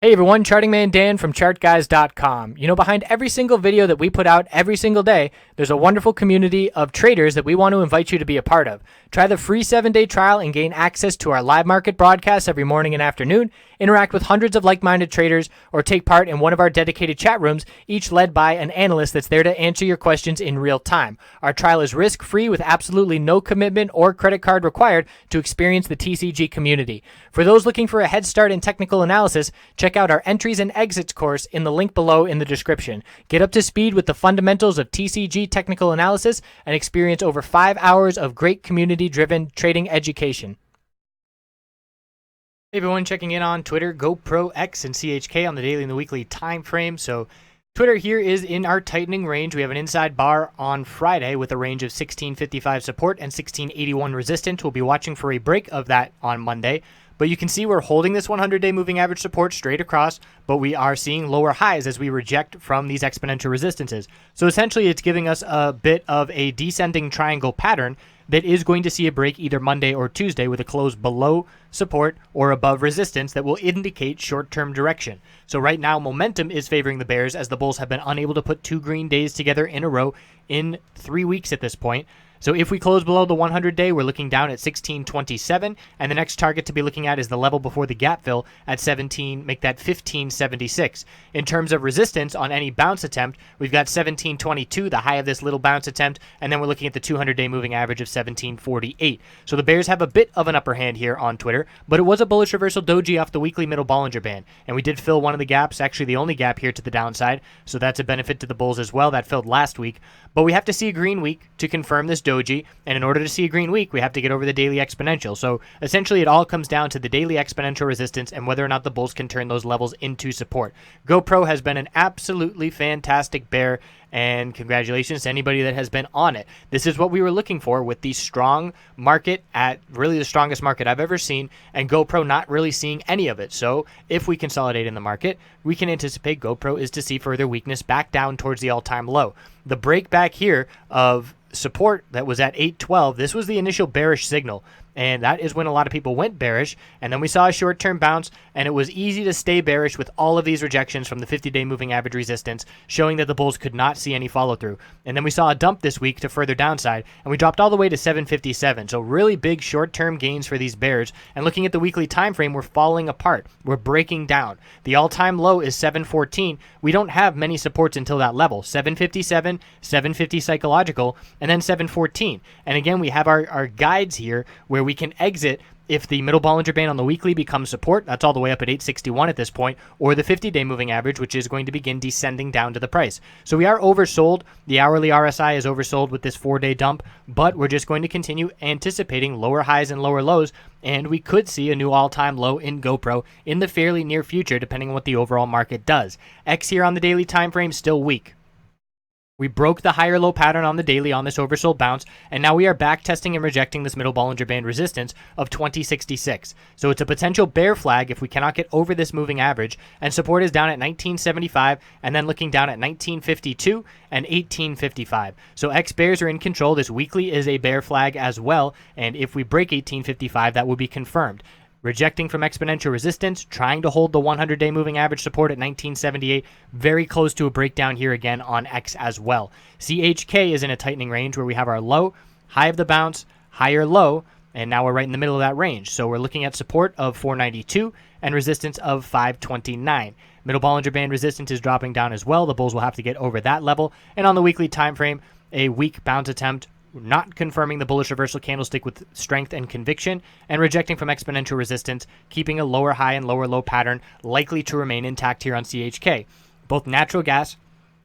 Hey everyone, Charting Man Dan from ChartGuys.com. You know, behind every single video that we put out every single day, there's a wonderful community of traders that we want to invite you to be a part of. Try the free 7-day trial and gain access to our live market broadcasts every morning and afternoon, interact with hundreds of like-minded traders, or take part in one of our dedicated chat rooms, each led by an analyst that's there to answer your questions in real time. Our trial is risk-free with absolutely no commitment or credit card required to experience the TCG community. For those looking for a head start in technical analysis, check out our entries and exits course in the link below in the description. Get up to speed with the fundamentals of TCG technical analysis and experience over 5 hours of great community-driven trading education. Hey everyone, checking in on Twitter, GoPro X and CHK on the daily and the weekly time frame. So Twitter here is in our tightening range. We have an inside bar on Friday with a range of 1655 support and 1681 resistance. We'll be watching for a break of that on Monday. But you can see we're holding this 100-day moving average support straight across, but we are seeing lower highs as we reject from these exponential resistances. So essentially, it's giving us a bit of a descending triangle pattern that is going to see a break either Monday or Tuesday with a close below support or above resistance that will indicate short-term direction. So right now, momentum is favoring the bears as the bulls have been unable to put 2 green days together in a row in 3 weeks at this point. So if we close below the 100-day, we're looking down at 1627, and the next target to be looking at is the level before the gap fill at 17, make that 1576. In terms of resistance on any bounce attempt, we've got 1722, the high of this little bounce attempt, and then we're looking at the 200-day moving average of 1748. So the bears have a bit of an upper hand here on Twitter, but it was a bullish reversal doji off the weekly middle Bollinger Band, and we did fill one of the gaps, actually the only gap here to the downside, so that's a benefit to the bulls as well. That filled last week, but we have to see a green week to confirm this doji, and in order to see a green week, we have to get over the daily exponential. So essentially, it all comes down to the daily exponential resistance and whether or not the bulls can turn those levels into support. GoPro has been an absolutely fantastic bear, and congratulations to anybody that has been on it. This is what we were looking for with the strong market at really the strongest market I've ever seen, and GoPro not really seeing any of it. So if we consolidate in the market, we can anticipate GoPro is to see further weakness back down towards the all-time low. The break back here of support that was at 812, this was the initial bearish signal, and that is when a lot of people went bearish, and then we saw a short-term bounce, and it was easy to stay bearish with all of these rejections from the 50-day moving average resistance, showing that the bulls could not see any follow-through. And then we saw a dump this week to further downside, and we dropped all the way to 757, so really big short-term gains for these bears. And looking at the weekly time frame, we're falling apart. We're breaking down. The all-time low is 714. We don't have many supports until that level, 757, 750 psychological, and then 714. And again, we have our guides here where we can exit if the middle Bollinger Band on the weekly becomes support. That's all the way up at 861 at this point, or the 50-day moving average, which is going to begin descending down to the price. So we are oversold. The hourly RSI is oversold with this 4-day dump, but we're just going to continue anticipating lower highs and lower lows, and we could see a new all-time low in GoPro in the fairly near future, depending on what the overall market does. X here on the daily time frame, still weak. We broke the higher low pattern on the daily on this oversold bounce, and now we are back testing and rejecting this middle Bollinger Band resistance of 2066. So it's a potential bear flag if we cannot get over this moving average, and support is down at 1975 and then looking down at 1952 and 1855. So X bears are in control. This weekly is a bear flag as well, and if we break 1855, that will be confirmed. Rejecting from exponential resistance, trying to hold the 100-day moving average support at 1978, very close to a breakdown here again on X as well. CHK is in a tightening range where we have our low, high of the bounce, higher low, and now we're right in the middle of that range. So we're looking at support of 492 and resistance of 529. Middle Bollinger Band resistance is dropping down as well. The bulls will have to get over that level. And on the weekly time frame, a weak bounce attempt, not confirming the bullish reversal candlestick with strength and conviction, and rejecting from exponential resistance, keeping a lower high and lower low pattern likely to remain intact here on CHK. Both natural gas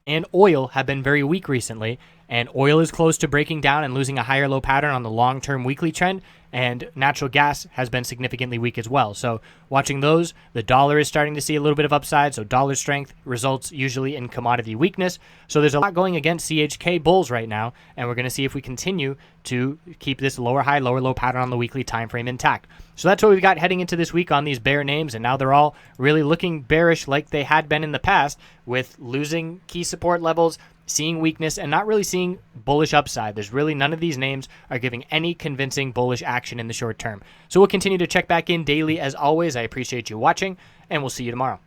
and oil have been very weak recently, and oil is close to breaking down and losing a higher low pattern on the long-term weekly trend, and natural gas has been significantly weak as well. So watching those, the dollar is starting to see a little bit of upside, so dollar strength results usually in commodity weakness. So there's a lot going against CHK bulls right now, and we're going to see if we continue to keep this lower high, lower low pattern on the weekly time frame intact. So that's what we've got heading into this week on these bear names, and now they're all really looking bearish like they had been in the past, with losing key support levels, seeing weakness, and not really seeing bullish upside. There's really none of these names are giving any convincing bullish action in the short term. So we'll continue to check back in daily as always. I appreciate you watching, and we'll see you tomorrow.